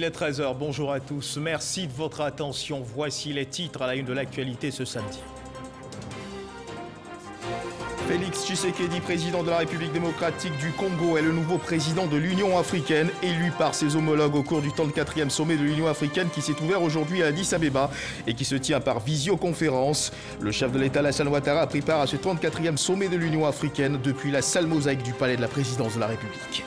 est 13h, bonjour à tous, merci de votre attention. Voici les titres à la une de l'actualité ce samedi. Félix Tshisekedi, président de la République démocratique du Congo, est le nouveau président de l'Union africaine, élu par ses homologues au cours du 34e sommet de l'Union africaine qui s'est ouvert aujourd'hui à Addis Abeba et qui se tient par visioconférence. Le chef de l'État, Alassane Ouattara, a pris part à ce 34e sommet de l'Union africaine depuis la salle mosaïque du palais de la présidence de la République.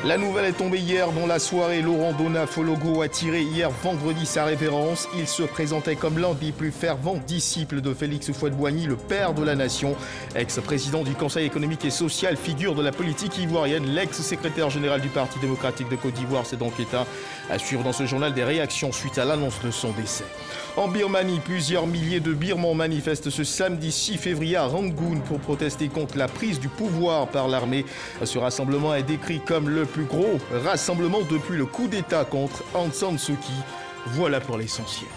La nouvelle est tombée hier dans la soirée. Laurent Dona-Fologo a tiré hier vendredi sa révérence. Il se présentait comme l'un des plus fervents disciples de Félix Houphouët-Boigny, le père de la nation. Ex-président du Conseil économique et social, figure de la politique ivoirienne, l'ex-secrétaire général du Parti démocratique de Côte d'Ivoire, c'est donc éteint. À suivre dans ce journal des réactions suite à l'annonce de son décès. En Birmanie, plusieurs milliers de Birmans manifestent ce samedi 6 février à Rangoon pour protester contre la prise du pouvoir par l'armée. Ce rassemblement est décrit comme le plus gros rassemblement depuis le coup d'État contre Aung San Suu Kyi. Voilà pour l'essentiel.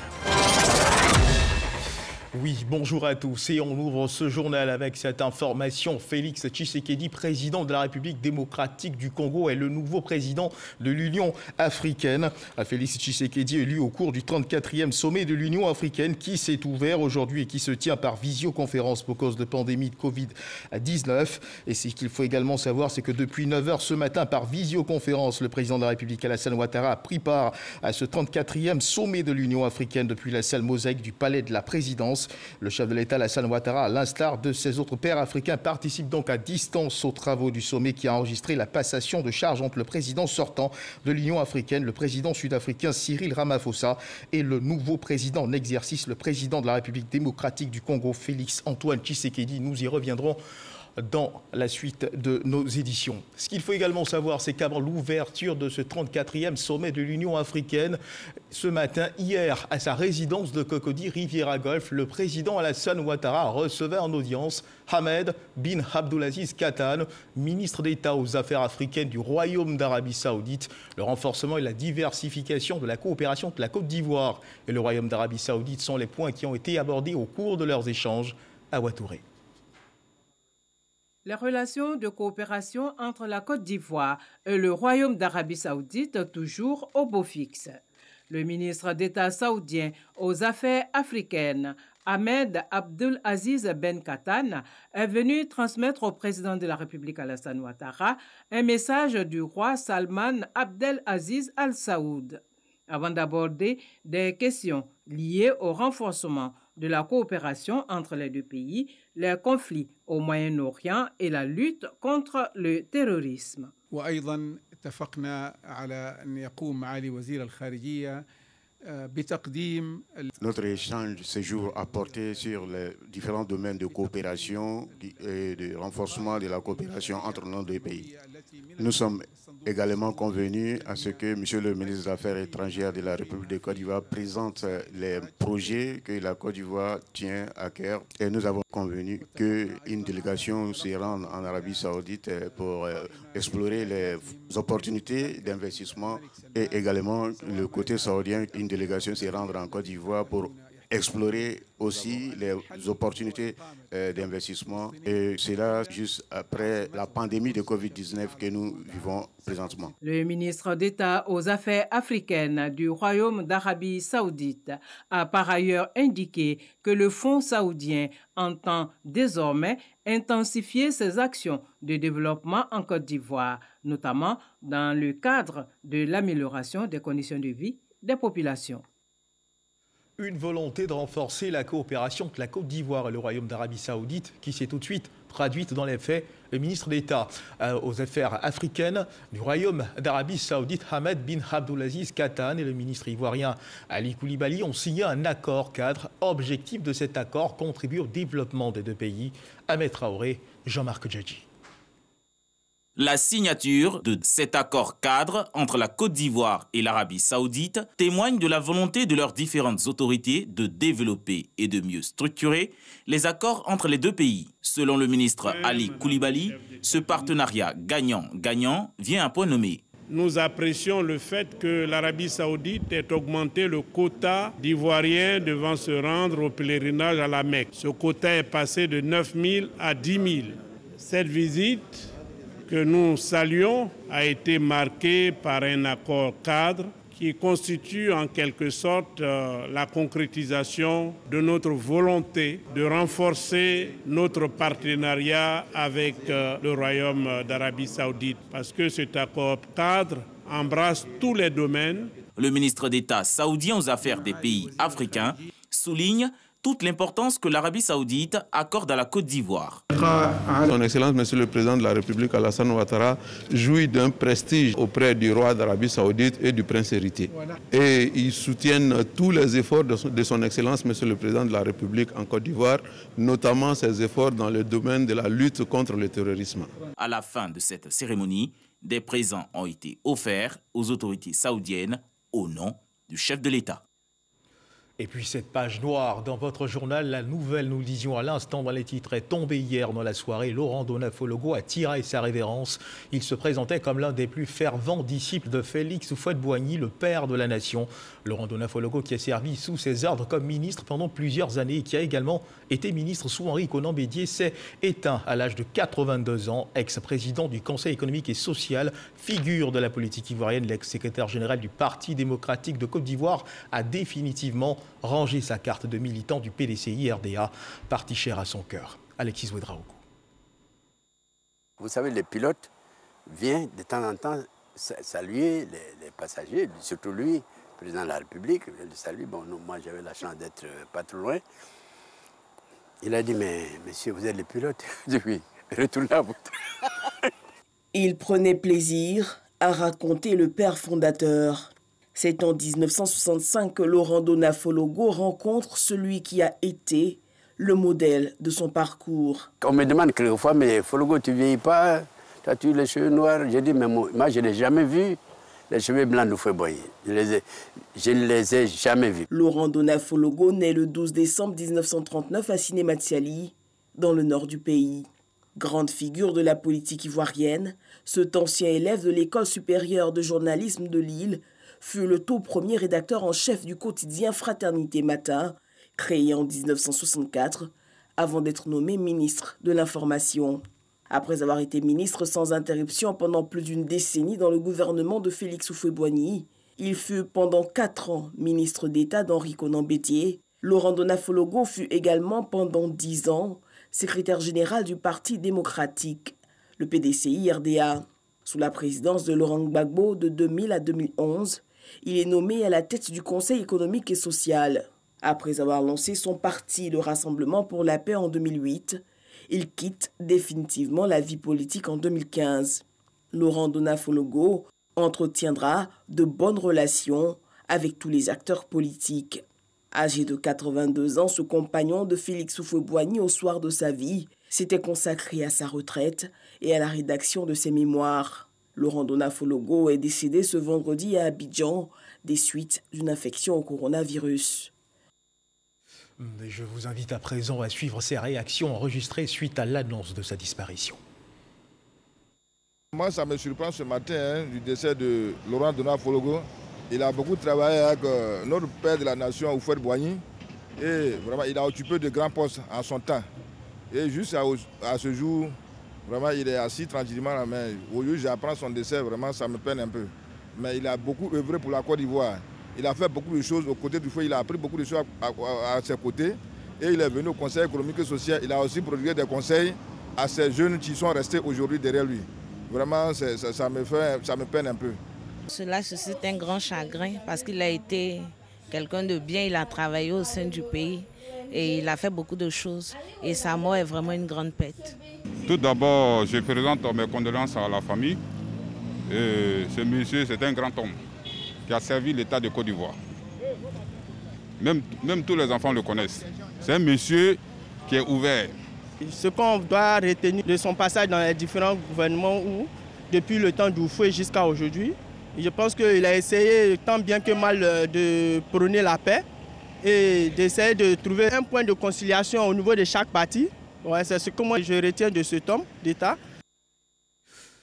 Oui, bonjour à tous et on ouvre ce journal avec cette information. Félix Tshisekedi, président de la République démocratique du Congo, est le nouveau président de l'Union africaine. Félix Tshisekedi est élu au cours du 34e sommet de l'Union africaine qui s'est ouvert aujourd'hui et qui se tient par visioconférence pour cause de pandémie de Covid-19. Et ce qu'il faut également savoir, c'est que depuis 9h ce matin, par visioconférence, le président de la République, Alassane Ouattara, a pris part à ce 34e sommet de l'Union africaine depuis la salle mosaïque du palais de la présidence. Le chef de l'État, Alassane Ouattara, à l'instar de ses autres pairs africains, participe donc à distance aux travaux du sommet qui a enregistré la passation de charges entre le président sortant de l'Union africaine, le président sud-africain Cyril Ramaphosa, et le nouveau président en exercice, le président de la République démocratique du Congo, Félix Antoine Tshisekedi. Nous y reviendrons dans la suite de nos éditions. Ce qu'il faut également savoir, c'est qu'avant l'ouverture de ce 34e sommet de l'Union africaine, ce matin, hier, à sa résidence de Cocody, Riviera Golf, le président Alassane Ouattara recevait en audience Ahmed bin Abdulaziz Katan, ministre d'État aux Affaires africaines du Royaume d'Arabie Saoudite. Le renforcement et la diversification de la coopération entre la Côte d'Ivoire et le Royaume d'Arabie Saoudite sont les points qui ont été abordés au cours de leurs échanges à Ouattouré. Les relations de coopération entre la Côte d'Ivoire et le Royaume d'Arabie Saoudite toujours au beau fixe. Le ministre d'État saoudien aux Affaires africaines, Ahmed Abdulaziz Ben Katan, est venu transmettre au président de la République Alassane Ouattara un message du roi Salman Abdelaziz Al Saoud. Avant d'aborder des questions liées au renforcement de la coopération entre les deux pays, les conflits au Moyen-Orient et la lutte contre le terrorisme. وأيضا اتفقنا على أن يقوم معالي وزير الخارجية Notre échange ce jour a porté sur les différents domaines de coopération et de renforcement de la coopération entre nos deux pays. Nous sommes également convenus à ce que M. le ministre des Affaires étrangères de la République de Côte d'Ivoire présente les projets que la Côte d'Ivoire tient à cœur. Et nous avons convenu qu'une délégation se rende en Arabie Saoudite pour explorer les opportunités d'investissement et également le côté saoudien, une délégation se rendre en Côte d'Ivoire pour explorer aussi les opportunités d'investissement. Et c'est là juste après la pandémie de Covid-19 que nous vivons présentement. Le ministre d'État aux Affaires africaines du Royaume d'Arabie Saoudite a par ailleurs indiqué que le Fonds saoudien entend désormais intensifier ses actions de développement en Côte d'Ivoire, notamment dans le cadre de l'amélioration des conditions de vie des populations. Une volonté de renforcer la coopération entre la Côte d'Ivoire et le Royaume d'Arabie Saoudite qui s'est tout de suite traduite dans les faits. Le ministre d'État aux Affaires africaines du Royaume d'Arabie Saoudite, Ahmed bin Abdulaziz Katan, et le ministre ivoirien Ali Koulibaly ont signé un accord cadre. Objectif de cet accord, contribuer au développement des deux pays. Ahmed Traoré, Jean-Marc Djadji. La signature de cet accord cadre entre la Côte d'Ivoire et l'Arabie Saoudite témoigne de la volonté de leurs différentes autorités de développer et de mieux structurer les accords entre les deux pays. Selon le ministre Ali Koulibaly, ce partenariat gagnant-gagnant vient à point nommé. Nous apprécions le fait que l'Arabie Saoudite ait augmenté le quota d'Ivoiriens devant se rendre au pèlerinage à la Mecque. Ce quota est passé de 9 000 à 10 000. Cette visite que nous saluons a été marquée par un accord cadre qui constitue en quelque sorte la concrétisation de notre volonté de renforcer notre partenariat avec le Royaume d'Arabie Saoudite, parce que cet accord cadre embrasse tous les domaines. Le ministre d'État saoudien aux affaires des pays africains souligne toute l'importance que l'Arabie saoudite accorde à la Côte d'Ivoire. Son Excellence, Monsieur le Président de la République, Alassane Ouattara, jouit d'un prestige auprès du roi d'Arabie saoudite et du prince héritier. Et ils soutiennent tous les efforts de son Excellence, Monsieur le Président de la République en Côte d'Ivoire, notamment ses efforts dans le domaine de la lutte contre le terrorisme. À la fin de cette cérémonie, des présents ont été offerts aux autorités saoudiennes au nom du chef de l'État. Et puis cette page noire dans votre journal, la nouvelle, nous le disions à l'instant dans les titres, est tombée hier dans la soirée. Laurent Donafologo a tiré sa révérence. Il se présentait comme l'un des plus fervents disciples de Félix Houphouët-Boigny, le père de la nation. Laurent Donafologo qui a servi sous ses ordres comme ministre pendant plusieurs années et qui a également été ministre sous Henri Konan Bédié, s'est éteint à l'âge de 82 ans. Ex-président du Conseil économique et social, figure de la politique ivoirienne, l'ex-secrétaire général du Parti démocratique de Côte d'Ivoire a définitivement rangé sa carte de militant du PDCI-RDA, parti cher à son cœur. Alexis Ouedraogo. Vous savez, les pilotes viennent de temps en temps saluer les passagers, surtout lui, président de la République, vient de saluer. Bon, moi j'avais la chance d'être pas trop loin. Il a dit, mais monsieur, vous êtes le pilote? Je dis oui, retournez à votre... Il prenait plaisir à raconter le père fondateur. C'est en 1965 que Laurent Donafologo rencontre celui qui a été le modèle de son parcours. On me demande quelquefois, mais Fologo, tu ne vieillis pas, tu as eu les cheveux noirs. J'ai dit, mais moi, je n'ai jamais vu les cheveux blancs de Houphouët-Boigny. Je ne les ai jamais vus. Laurent Donafologo naît le 12 décembre 1939 à Siné-Matiali, dans le nord du pays. Grande figure de la politique ivoirienne, cet ancien élève de l'École supérieure de journalisme de Lille fut le tout premier rédacteur en chef du quotidien Fraternité Matin, créé en 1964, avant d'être nommé ministre de l'Information. Après avoir été ministre sans interruption pendant plus d'une décennie dans le gouvernement de Félix Houphouët-Boigny, il fut pendant 4 ans ministre d'État d'Henri Konan Bédié. Laurent Donafologo fut également pendant 10 ans secrétaire général du Parti démocratique, le PDCI-RDA. Sous la présidence de Laurent Gbagbo de 2000 à 2011, il est nommé à la tête du Conseil économique et social. Après avoir lancé son parti, le Rassemblement pour la paix, en 2008, il quitte définitivement la vie politique en 2015. Laurent Donafologo entretiendra de bonnes relations avec tous les acteurs politiques. Âgé de 82 ans, ce compagnon de Félix Houphouët-Boigny au soir de sa vie s'était consacré à sa retraite et à la rédaction de ses mémoires. Laurent Donafologo est décédé ce vendredi à Abidjan des suites d'une infection au coronavirus. Je vous invite à présent à suivre ces réactions enregistrées suite à l'annonce de sa disparition. Moi, ça me surprend ce matin du décès de Laurent Donafologo. Il a beaucoup travaillé avec notre père de la nation, Houphouët-Boigny. Et vraiment, il a occupé de grands postes en son temps. Et juste à ce jour, vraiment, il est assis tranquillement à la main. Aujourd'hui, j'apprends son décès, vraiment, ça me peine un peu. Mais il a beaucoup œuvré pour la Côte d'Ivoire. Il a fait beaucoup de choses aux côtés du feu. Il a appris beaucoup de choses à ses côtés. Et il est venu au Conseil économique et social. Il a aussi prodigué des conseils à ces jeunes qui sont restés aujourd'hui derrière lui. Vraiment, ça me peine un peu. Cela suscite un grand chagrin parce qu'il a été quelqu'un de bien, il a travaillé au sein du pays et il a fait beaucoup de choses. Et sa mort est vraiment une grande perte. Tout d'abord, je présente mes condoléances à la famille. Et ce monsieur, c'est un grand homme qui a servi l'État de Côte d'Ivoire. Même tous les enfants le connaissent. C'est un monsieur qui est ouvert. Ce qu'on doit retenir de son passage dans les différents gouvernements, depuis le temps d'Houphouët jusqu'à aujourd'hui, je pense qu'il a essayé tant bien que mal de prôner la paix et d'essayer de trouver un point de conciliation au niveau de chaque parti. Ouais, c'est ce que moi je retiens de cet homme d'État.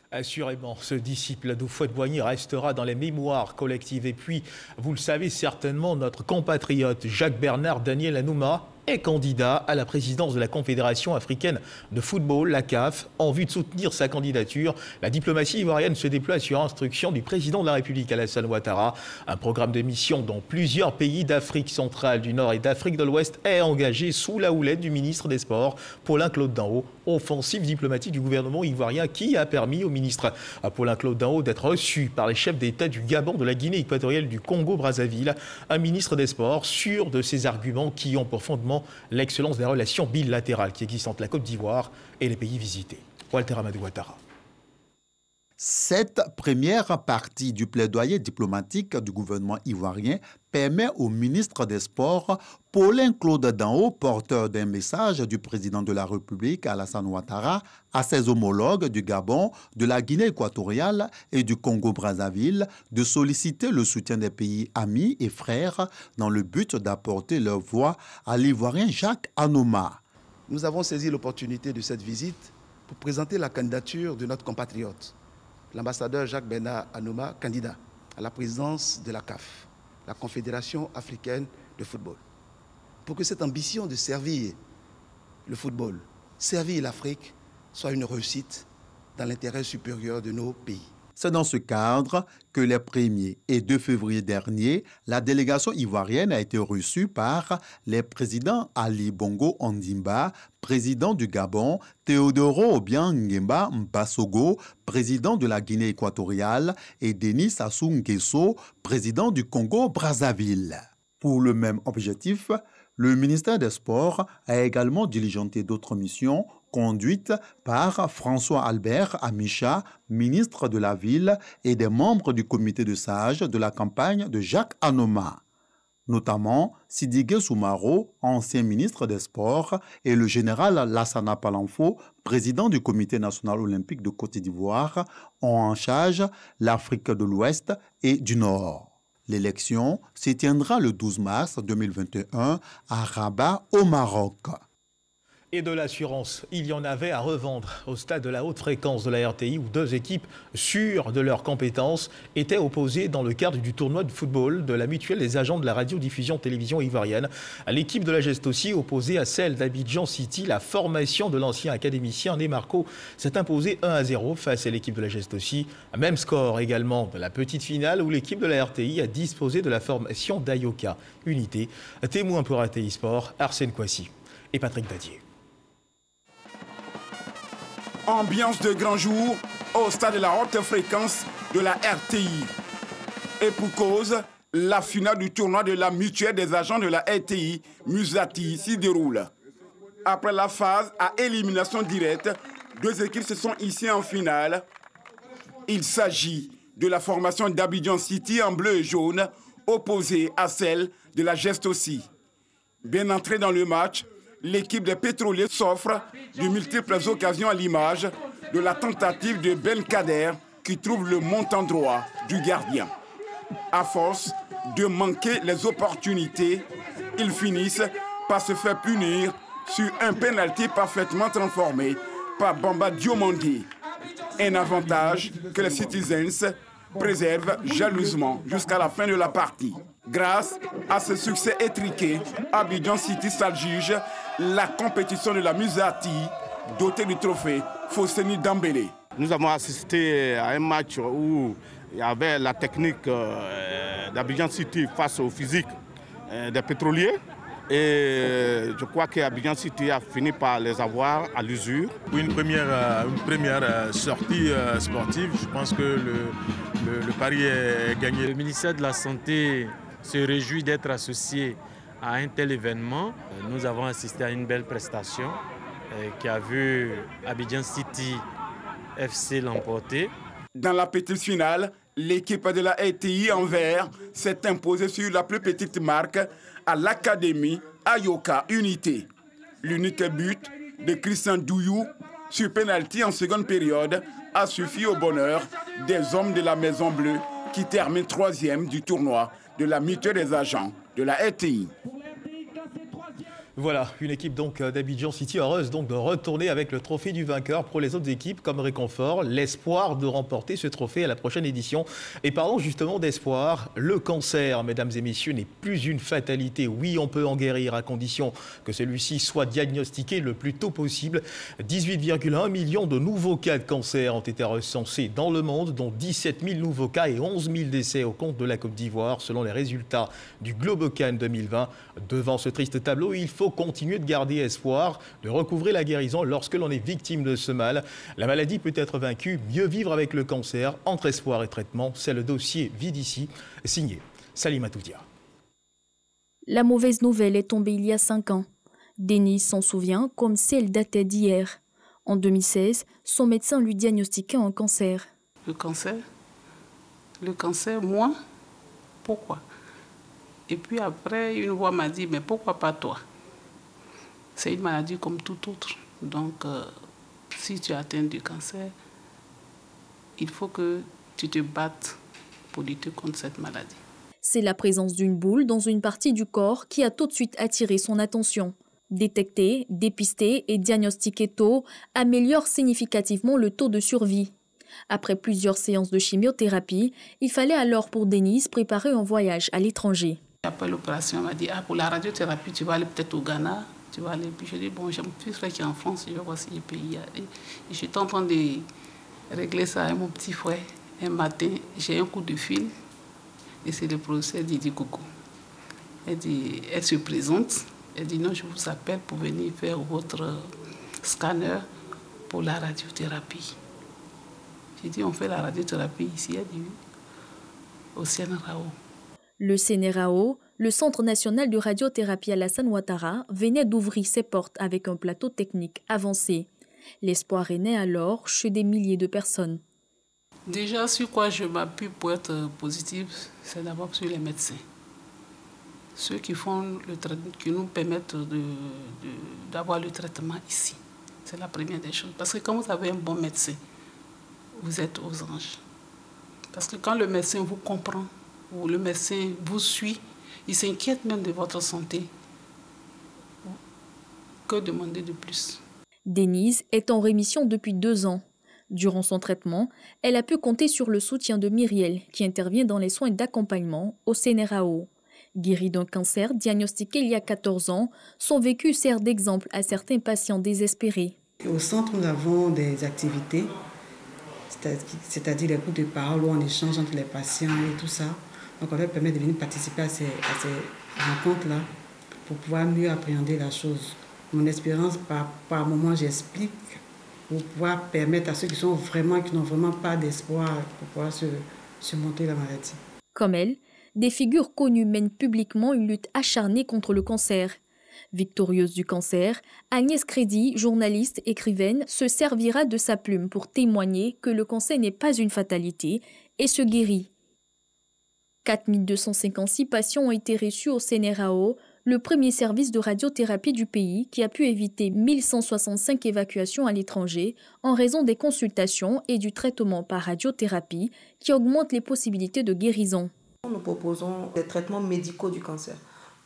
Assurément, ce disciple d'Houphouët-Boigny restera dans les mémoires collectives. Et puis, vous le savez certainement, notre compatriote Jacques Bernard Daniel Anouma est candidat à la présidence de la Confédération africaine de football, la CAF. En vue de soutenir sa candidature, la diplomatie ivoirienne se déploie sur instruction du président de la République, Alassane Ouattara. Un programme de mission dans plusieurs pays d'Afrique centrale, du Nord et d'Afrique de l'Ouest est engagé sous la houlette du ministre des Sports, Paulin-Claude Danho. Offensive diplomatique du gouvernement ivoirien qui a permis au ministre Paulin-Claude Danho d'être reçu par les chefs d'État du Gabon, de la Guinée équatoriale, du Congo-Brazzaville. Un ministre des Sports sûr de ses arguments qui ont pour fondement l'excellence des relations bilatérales qui existent entre la Côte d'Ivoire et les pays visités. Walter Amadou Ouattara. Cette première partie du plaidoyer diplomatique du gouvernement ivoirien permet au ministre des Sports, Paulin-Claude Danho, porteur d'un message du président de la République, Alassane Ouattara, à ses homologues du Gabon, de la Guinée équatoriale et du Congo-Brazzaville, de solliciter le soutien des pays amis et frères dans le but d'apporter leur voix à l'Ivoirien Jacques Anoma. Nous avons saisi l'opportunité de cette visite pour présenter la candidature de notre compatriote, l'ambassadeur Jacques-Bernard Anoma, candidat à la présidence de la CAF, la Confédération africaine de football. Pour que cette ambition de servir le football, servir l'Afrique, soit une réussite dans l'intérêt supérieur de nos pays. C'est dans ce cadre que les 1er et 2 février dernier, la délégation ivoirienne a été reçue par les présidents Ali Bongo Ondimba, président du Gabon, Théodoro Obiang Nguema Mpasogo, président de la Guinée équatoriale, et Denis Sassou Nguesso, président du Congo-Brazzaville. Pour le même objectif, le ministère des Sports a également diligenté d'autres missions conduites par François-Albert Amicha, ministre de la Ville, et des membres du comité de sages de la campagne de Jacques Anoma, notamment Sidigué Soumaro, ancien ministre des Sports, et le général Lassana Palanfo, président du comité national olympique de Côte d'Ivoire, ont en charge l'Afrique de l'Ouest et du Nord. L'élection se tiendra le 12 mars 2021 à Rabat, au Maroc. Et de l'assurance, il y en avait à revendre au stade de la haute fréquence de la RTI où 2 équipes sûres de leurs compétences étaient opposées dans le cadre du tournoi de football de la mutuelle des agents de la radiodiffusion télévision ivoirienne. L'équipe de la Gestosi opposée à celle d'Abidjan City, la formation de l'ancien académicien Nemarco s'est imposée 1-0 face à l'équipe de la Gestosi. Même score également de la petite finale où l'équipe de la RTI a disposé de la formation d'Ayoka Unité. Témoin pour RTI Sport, Arsène Kouassi et Patrick Dadier. Ambiance de grand jour au stade de la haute fréquence de la RTI. Et pour cause, la finale du tournoi de la mutuelle des agents de la RTI, Musati, s'y déroule. Après la phase à élimination directe, 2 équipes se sont hissées en finale. Il s'agit de la formation d'Abidjan City en bleu et jaune, opposée à celle de la Gestosi. Bien entrée dans le match, l'équipe des pétroliers s'offre de multiples occasions à l'image de la tentative de Ben Kader qui trouve le montant droit du gardien. À force de manquer les opportunités, ils finissent par se faire punir sur un penalty parfaitement transformé par Bamba Diomandé. Un avantage que les Citizens préservent jalousement jusqu'à la fin de la partie. Grâce à ce succès étriqué, Abidjan City s'adjuge la compétition de la Musati, dotée du trophée Fosseni Dambélé. Nous avons assisté à un match où il y avait la technique d'Abidjan City face au physique des pétroliers. Et je crois qu'Abidjan City a fini par les avoir à l'usure. Une première sortie sportive, je pense que le pari est gagné. Le ministère de la Santé se réjouit d'être associé à un tel événement. Nous avons assisté à une belle prestation qui a vu Abidjan City FC l'emporter. Dans la petite finale, l'équipe de la RTI en vert s'est imposée sur la plus petite marque à l'Académie Ayoka Unité. L'unique but de Christian Douyou sur pénalty en seconde période a suffi au bonheur des hommes de la Maison Bleue qui terminent 3e du tournoi de la mutuelle des agents de la RTI. Voilà, une équipe donc d'Abidjan City heureuse donc de retourner avec le trophée du vainqueur pour les autres équipes comme réconfort, l'espoir de remporter ce trophée à la prochaine édition. Et parlons justement d'espoir, le cancer, mesdames et messieurs, n'est plus une fatalité. Oui, on peut en guérir à condition que celui-ci soit diagnostiqué le plus tôt possible. 18,1 millions de nouveaux cas de cancer ont été recensés dans le monde, dont 17 000 nouveaux cas et 11 000 décès au compte de la Côte d'Ivoire, selon les résultats du Globocan 2020. Devant ce triste tableau, il faut continuer de garder espoir, de recouvrer la guérison lorsque l'on est victime de ce mal. La maladie peut être vaincue, mieux vivre avec le cancer, entre espoir et traitement. C'est le dossier Vie d'ici, signé Salima Toudia. La mauvaise nouvelle est tombée il y a 5 ans. Denise s'en souvient comme si elle datait d'hier. En 2016, son médecin lui diagnostiquait un cancer. Le cancer, moi, pourquoi? Et puis après, une voix m'a dit, mais pourquoi pas toi? C'est une maladie comme toute autre. Donc, si tu atteins du cancer, il faut que tu te battes pour lutter contre cette maladie. C'est la présence d'une boule dans une partie du corps qui a tout de suite attiré son attention. Détecter, dépister et diagnostiquer tôt améliore significativement le taux de survie. Après plusieurs séances de chimiothérapie, il fallait alors pour Denise préparer un voyage à l'étranger. Après l'opération, elle m'a dit, pour la radiothérapie, tu vas aller peut-être au Ghana. Tu vas aller. Puis je dis, bon, j'ai mon petit frère qui est en France, je vais voir si je peux y aller. Et j'étais en train de régler ça avec mon petit frère. Un matin, j'ai un coup de fil. Et c'est le professeur qui dit coucou. Elle se présente. Elle dit, non, je vous appelle pour venir faire votre scanner pour la radiothérapie. J'ai dit, on fait la radiothérapie ici. Elle dit, au CNRAO. Le CNRAO, le Centre national de radiothérapie Alassane Ouattara, venait d'ouvrir ses portes avec un plateau technique avancé. L'espoir est né alors chez des milliers de personnes. Déjà, sur quoi je m'appuie pour être positive, c'est d'abord sur les médecins. Ceux qui font le traitement, qui nous permettent d'avoir le traitement ici. C'est la première des choses. Parce que quand vous avez un bon médecin, vous êtes aux anges. Parce que quand le médecin vous comprend, ou le médecin vous suit, il s'inquiète même de votre santé. Que demander de plus? Denise est en rémission depuis 2 ans. Durant son traitement, elle a pu compter sur le soutien de Myriel, qui intervient dans les soins d'accompagnement au CNRAO. Guérie d'un cancer diagnostiqué il y a 14 ans, son vécu sert d'exemple à certains patients désespérés. Au centre, nous avons des activités, c'est-à-dire les groupes de parole où on échange entre les patients et tout ça. Donc, on leur permet de venir participer à ces rencontres-là pour pouvoir mieux appréhender la chose. Mon expérience, par moment, j'explique pour pouvoir permettre à ceux qui n'ont vraiment pas d'espoir pour pouvoir surmonter la maladie. Comme elle, des figures connues mènent publiquement une lutte acharnée contre le cancer. Victorieuse du cancer, Agnès Crédit, journaliste, écrivaine, se servira de sa plume pour témoigner que le cancer n'est pas une fatalité et se guérit. 4 256 patients ont été reçus au CNRAO, le premier service de radiothérapie du pays qui a pu éviter 1165 évacuations à l'étranger en raison des consultations et du traitement par radiothérapie qui augmentent les possibilités de guérison. Nous proposons des traitements médicaux du cancer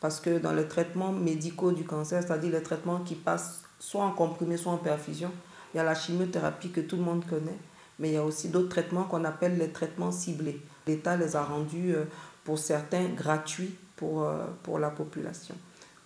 parce que dans les traitements médicaux du cancer, c'est-à-dire les traitements qui passent soit en comprimé, soit en perfusion, il y a la chimiothérapie que tout le monde connaît, mais il y a aussi d'autres traitements qu'on appelle les traitements ciblés. L'État les a rendus pour certains gratuits pour la population.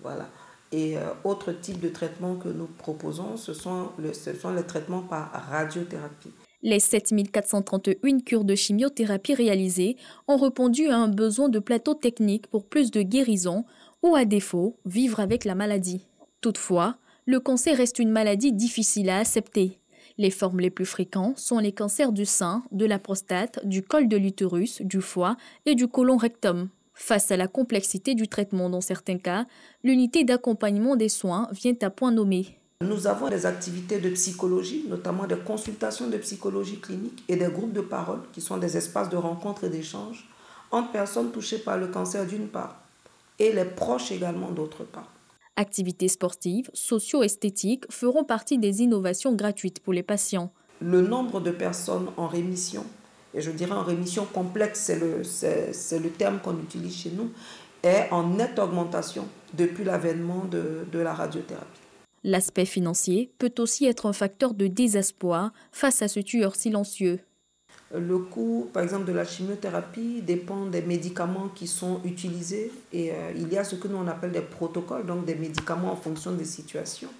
Voilà. Et autre type de traitement que nous proposons, ce sont les traitements par radiothérapie. Les 7431 cures de chimiothérapie réalisées ont répondu à un besoin de plateau technique pour plus de guérison ou, à défaut, vivre avec la maladie. Toutefois, le cancer reste une maladie difficile à accepter. Les formes les plus fréquentes sont les cancers du sein, de la prostate, du col de l'utérus, du foie et du côlon rectum. Face à la complexité du traitement dans certains cas, l'unité d'accompagnement des soins vient à point nommé. Nous avons des activités de psychologie, notamment des consultations de psychologie clinique et des groupes de parole qui sont des espaces de rencontre et d'échange entre personnes touchées par le cancer d'une part et les proches également d'autre part. Activités sportives, socio-esthétiques feront partie des innovations gratuites pour les patients. Le nombre de personnes en rémission et je dirais en rémission complète, c'est le terme qu'on utilise chez nous, est en nette augmentation depuis l'avènement de la radiothérapie. L'aspect financier peut aussi être un facteur de désespoir face à ce tueur silencieux. Le coût, par exemple, de la chimiothérapie dépend des médicaments qui sont utilisés et il y a ce que nous on appelle des protocoles, donc des médicaments en fonction des situations.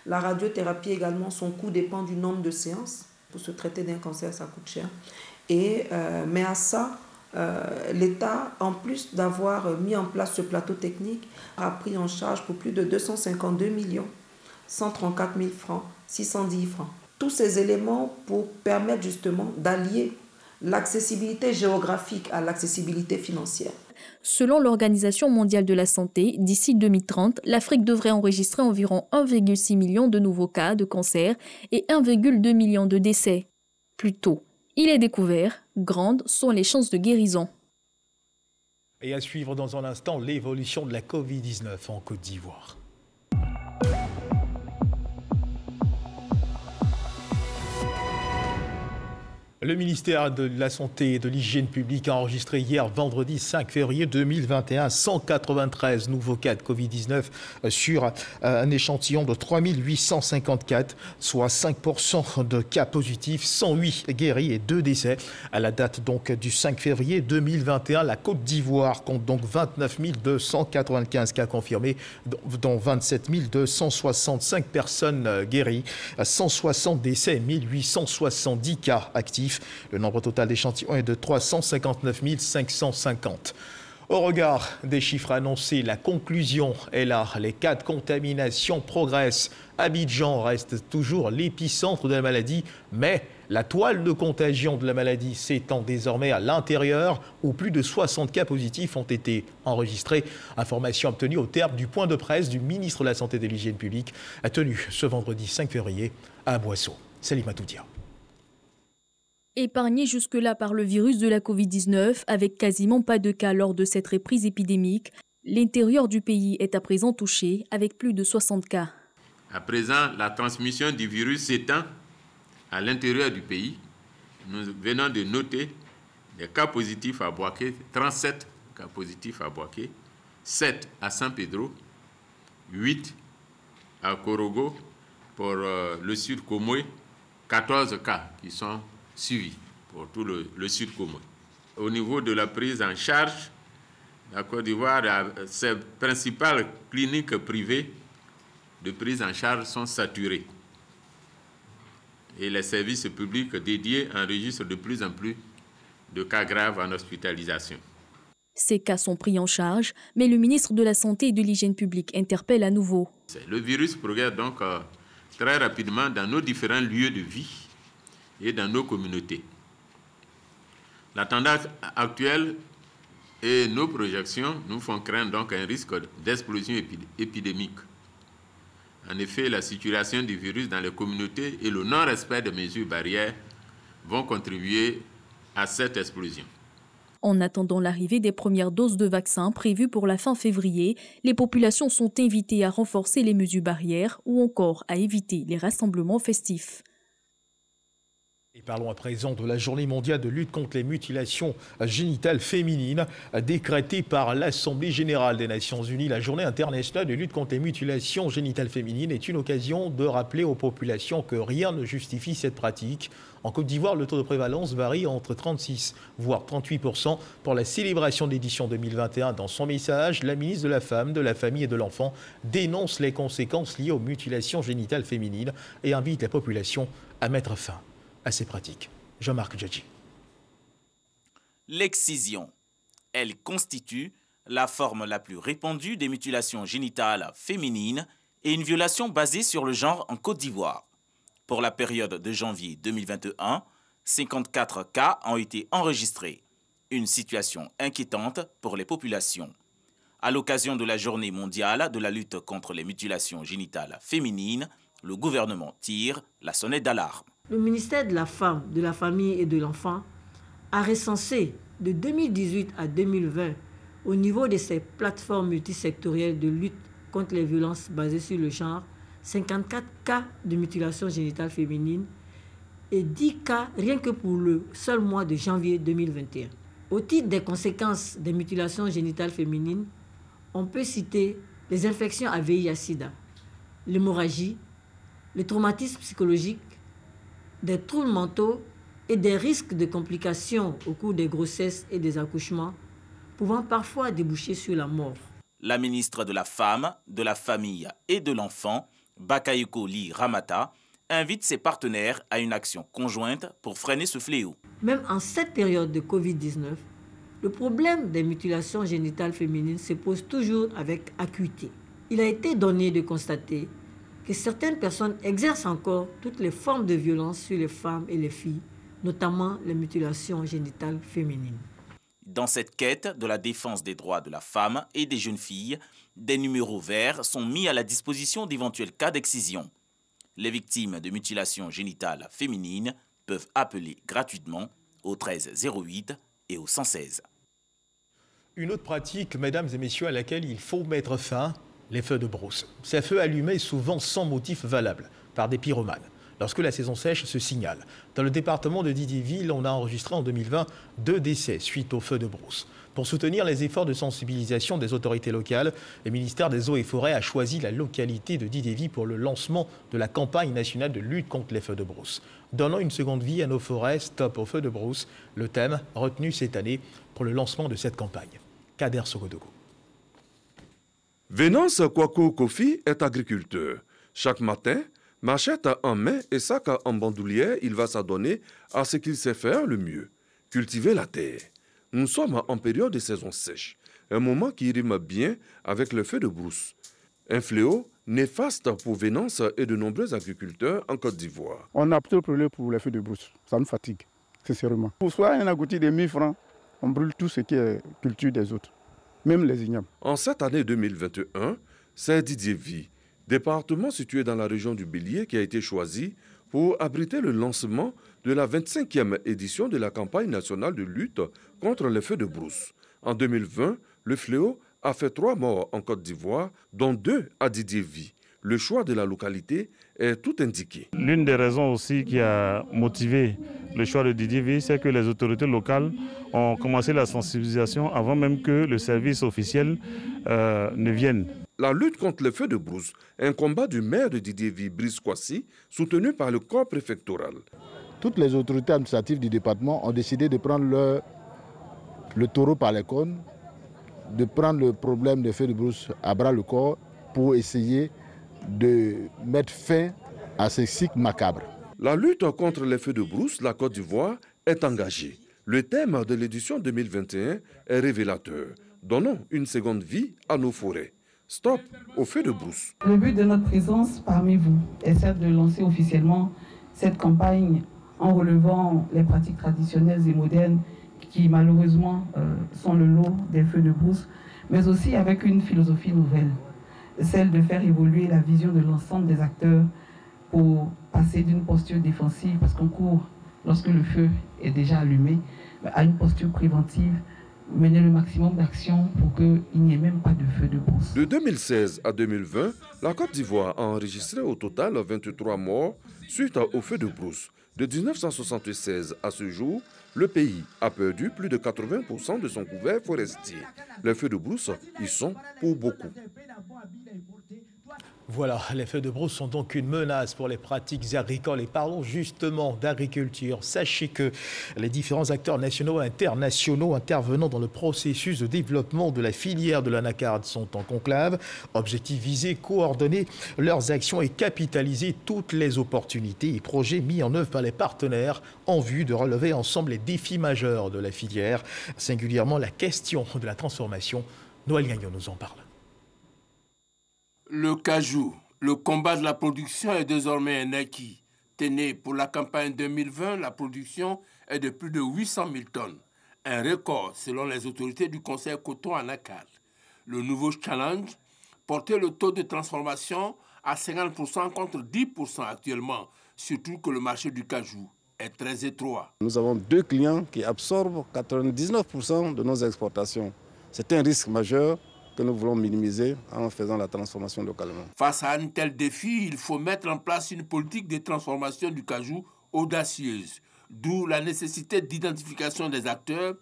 La radiothérapie également, son coût dépend du nombre de séances. Pour se traiter d'un cancer, ça coûte cher. Mais à ça, l'État, en plus d'avoir mis en place ce plateau technique, a pris en charge pour plus de 252 millions, 134 000 francs, 610 francs. Tous ces éléments pour permettre justement d'allier l'accessibilité géographique à l'accessibilité financière. Selon l'Organisation mondiale de la santé, d'ici 2030, l'Afrique devrait enregistrer environ 1,6 million de nouveaux cas de cancer et 1,2 million de décès. Plus tôt, il est découvert, grandes sont les chances de guérison. Et à suivre dans un instant l'évolution de la Covid-19 en Côte d'Ivoire. Le ministère de la Santé et de l'Hygiène publique a enregistré hier, vendredi 5 février 2021, 193 nouveaux cas de Covid-19 sur un échantillon de 3854, soit 5% de cas positifs, 108 guéris et 2 décès. À la date donc du 5 février 2021, la Côte d'Ivoire compte donc 29 295 cas confirmés, dont 27 265 personnes guéries, 160 décès et 1870 cas actifs. Le nombre total d'échantillons est de 359 550. Au regard des chiffres annoncés, la conclusion est là. Les cas de contamination progressent. Abidjan reste toujours l'épicentre de la maladie, mais la toile de contagion de la maladie s'étend désormais à l'intérieur, où plus de 60 cas positifs ont été enregistrés. Information obtenue au terme du point de presse du ministre de la Santé et de l'Hygiène publique, tenu ce vendredi 5 février à Boisseau. Salim Matoudia. Épargné jusque-là par le virus de la Covid-19, avec quasiment pas de cas lors de cette reprise épidémique, l'intérieur du pays est à présent touché avec plus de 60 cas. À présent, la transmission du virus s'étend à l'intérieur du pays. Nous venons de noter des cas positifs à Boaké, 37 cas positifs à Boaké, 7 à San Pedro, 8 à Korogo pour le sud Comoé, 14 cas qui sont suivi pour tout le sud Comoé. Au niveau de la prise en charge, la Côte d'Ivoire, ses principales cliniques privées de prise en charge sont saturées. Et les services publics dédiés enregistrent de plus en plus de cas graves en hospitalisation. Ces cas sont pris en charge, mais le ministre de la Santé et de l'Hygiène publique interpelle à nouveau. Le virus progresse donc très rapidement dans nos différents lieux de vie et dans nos communautés. La tendance actuelle et nos projections nous font craindre donc un risque d'explosion épidémique. En effet, la circulation du virus dans les communautés et le non-respect des mesures barrières vont contribuer à cette explosion. En attendant l'arrivée des premières doses de vaccins prévues pour la fin février, les populations sont invitées à renforcer les mesures barrières ou encore à éviter les rassemblements festifs. Et parlons à présent de la journée mondiale de lutte contre les mutilations génitales féminines, décrétée par l'Assemblée générale des Nations unies. La journée internationale de lutte contre les mutilations génitales féminines est une occasion de rappeler aux populations que rien ne justifie cette pratique. En Côte d'Ivoire, le taux de prévalence varie entre 36 voire 38% pour la célébration de l'édition 2021. Dans son message, la ministre de la Femme, de la Famille et de l'Enfant dénonce les conséquences liées aux mutilations génitales féminines et invite la population à mettre fin à ces pratiques. Jean-Marc Djadji. L'excision. Elle constitue la forme la plus répandue des mutilations génitales féminines et une violation basée sur le genre en Côte d'Ivoire. Pour la période de janvier 2021, 54 cas ont été enregistrés. Une situation inquiétante pour les populations. À l'occasion de la journée mondiale de la lutte contre les mutilations génitales féminines, le gouvernement tire la sonnette d'alarme. Le ministère de la Femme, de la Famille et de l'Enfant a recensé de 2018 à 2020 au niveau de ses plateformes multisectorielles de lutte contre les violences basées sur le genre 54 cas de mutilation génitale féminine et 10 cas rien que pour le seul mois de janvier 2021. Au titre des conséquences des mutilations génitales féminines, on peut citer les infections à VIH-Sida, l'hémorragie, le traumatisme psychologique, des troubles mentaux et des risques de complications au cours des grossesses et des accouchements, pouvant parfois déboucher sur la mort. La ministre de la Femme, de la Famille et de l'Enfant, Bakayoko Ly Ramata, invite ses partenaires à une action conjointe pour freiner ce fléau. Même en cette période de Covid-19, le problème des mutilations génitales féminines se pose toujours avec acuité. Il a été donné de constater que certaines personnes exercent encore toutes les formes de violence sur les femmes et les filles, notamment les mutilations génitales féminines. Dans cette quête de la défense des droits de la femme et des jeunes filles, des numéros verts sont mis à la disposition d'éventuels cas d'excision. Les victimes de mutilations génitales féminines peuvent appeler gratuitement au 13 08 et au 116. Une autre pratique, mesdames et messieurs, à laquelle il faut mettre fin, les feux de brousse. Ces feux allumés souvent sans motif valable, par des pyromanes, lorsque la saison sèche se signale. Dans le département de Didier-Ville, on a enregistré en 2020 2 décès suite aux feux de brousse. Pour soutenir les efforts de sensibilisation des autorités locales, le ministère des Eaux et Forêts a choisi la localité de Didier-Ville pour le lancement de la campagne nationale de lutte contre les feux de brousse. Donnant une seconde vie à nos forêts, stop aux feux de brousse, le thème retenu cette année pour le lancement de cette campagne. Kader Sogodogo. Venance Kwako Kofi est agriculteur. Chaque matin, machette en main et sac en bandoulière, il va s'adonner à ce qu'il sait faire le mieux, cultiver la terre. Nous sommes en période de saison sèche, un moment qui rime bien avec le feu de brousse. Un fléau néfaste pour Venance et de nombreux agriculteurs en Côte d'Ivoire. On a plutôt problème pour les feux de brousse, ça nous fatigue, sincèrement. Pour soi, un agouti de 1000 francs, on brûle tout ce qui est culture des autres, même les ignames. En cette année 2021, c'est Didier-Ville, département situé dans la région du Bélier, qui a été choisi pour abriter le lancement de la 25e édition de la campagne nationale de lutte contre les feux de brousse. En 2020, le fléau a fait 3 morts en Côte d'Ivoire, dont 2 à Didier-Ville. Le choix de la localité est tout indiqué. L'une des raisons aussi qui a motivé le choix de Didier-Ville, c'est que les autorités locales ont commencé la sensibilisation avant même que le service officiel ne vienne. La lutte contre les feux de brousse, un combat du maire de Didier-Ville, Brice Kwasi, soutenu par le corps préfectoral. Toutes les autorités administratives du département ont décidé de prendre le taureau par les cornes, de prendre le problème des feux de brousse à bras le corps pour essayer de mettre fin à ce cycle macabre. La lutte contre les feux de brousse, la Côte d'Ivoire, est engagée. Le thème de l'édition 2021 est révélateur. Donnons une seconde vie à nos forêts. Stop aux feux de brousse. Le but de notre présence parmi vous est certes de lancer officiellement cette campagne en relevant les pratiques traditionnelles et modernes qui malheureusement sont le lot des feux de brousse, mais aussi avec une philosophie nouvelle, celle de faire évoluer la vision de l'ensemble des acteurs pour passer d'une posture défensive, parce qu'on court lorsque le feu est déjà allumé, à une posture préventive, mener le maximum d'actions pour qu'il n'y ait même pas de feu de brousse. De 2016 à 2020, la Côte d'Ivoire a enregistré au total 23 morts suite au feu de brousse. De 1976 à ce jour, le pays a perdu plus de 80% de son couvert forestier. Les feux de brousse y sont pour beaucoup. Voilà, les feux de brousse sont donc une menace pour les pratiques agricoles. Et parlons justement d'agriculture. Sachez que les différents acteurs nationaux et internationaux intervenant dans le processus de développement de la filière de l'anacarde sont en conclave. Objectif visé, coordonner leurs actions et capitaliser toutes les opportunités et projets mis en œuvre par les partenaires en vue de relever ensemble les défis majeurs de la filière, singulièrement la question de la transformation. Noël Gagnon nous en parle. Le cajou, le combat de la production est désormais un acquis. Tenez, pour la campagne 2020, la production est de plus de 800 000 tonnes. Un record selon les autorités du Conseil coton anacarde. Le nouveau challenge, porter le taux de transformation à 50% contre 10% actuellement, surtout que le marché du cajou est très étroit. Nous avons 2 clients qui absorbent 99% de nos exportations. C'est un risque majeur que nous voulons minimiser en faisant la transformation localement. Face à un tel défi, il faut mettre en place une politique de transformation du cajou audacieuse, d'où la nécessité d'identification des acteurs,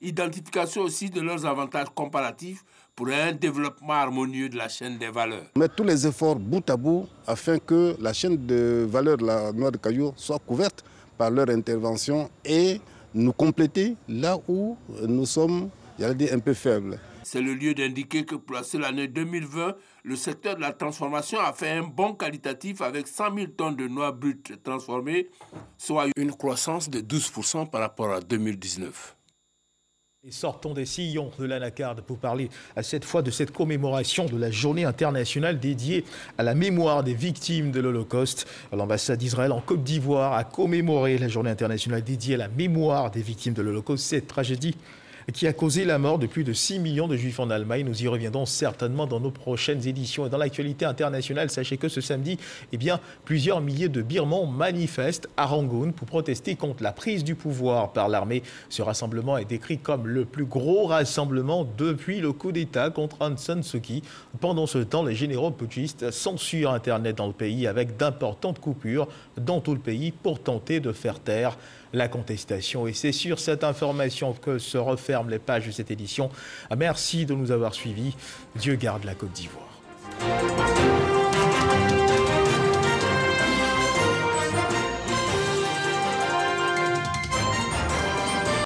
identification aussi de leurs avantages comparatifs pour un développement harmonieux de la chaîne des valeurs. Mettre tous les efforts bout à bout afin que la chaîne de valeur de la noix de Cailloux soit couverte par leur intervention et nous compléter là où nous sommes, j'allais dire, un peu faibles. C'est le lieu d'indiquer que pour la seule année 2020, le secteur de la transformation a fait un bond qualitatif avec 100 000 tonnes de noix brutes transformées, soit une croissance de 12% par rapport à 2019. Et sortons des sillons de l'anacarde pour parler à cette fois de cette commémoration de la journée internationale dédiée à la mémoire des victimes de l'Holocauste. L'ambassade d'Israël en Côte d'Ivoire a commémoré la journée internationale dédiée à la mémoire des victimes de l'Holocauste, cette tragédie qui a causé la mort de plus de 6 millions de Juifs en Allemagne. Nous y reviendrons certainement dans nos prochaines éditions. Et dans l'actualité internationale, sachez que ce samedi, plusieurs milliers de Birmans manifestent à Rangoon pour protester contre la prise du pouvoir par l'armée. Ce rassemblement est décrit comme le plus gros rassemblement depuis le coup d'État contre Aung San Suu Kyi. Pendant ce temps, les généraux putschistes censurent Internet dans le pays avec d'importantes coupures dans tout le pays pour tenter de faire taire la contestation. Et c'est sur cette information que se referment les pages de cette édition. Merci de nous avoir suivis. Dieu garde la Côte d'Ivoire.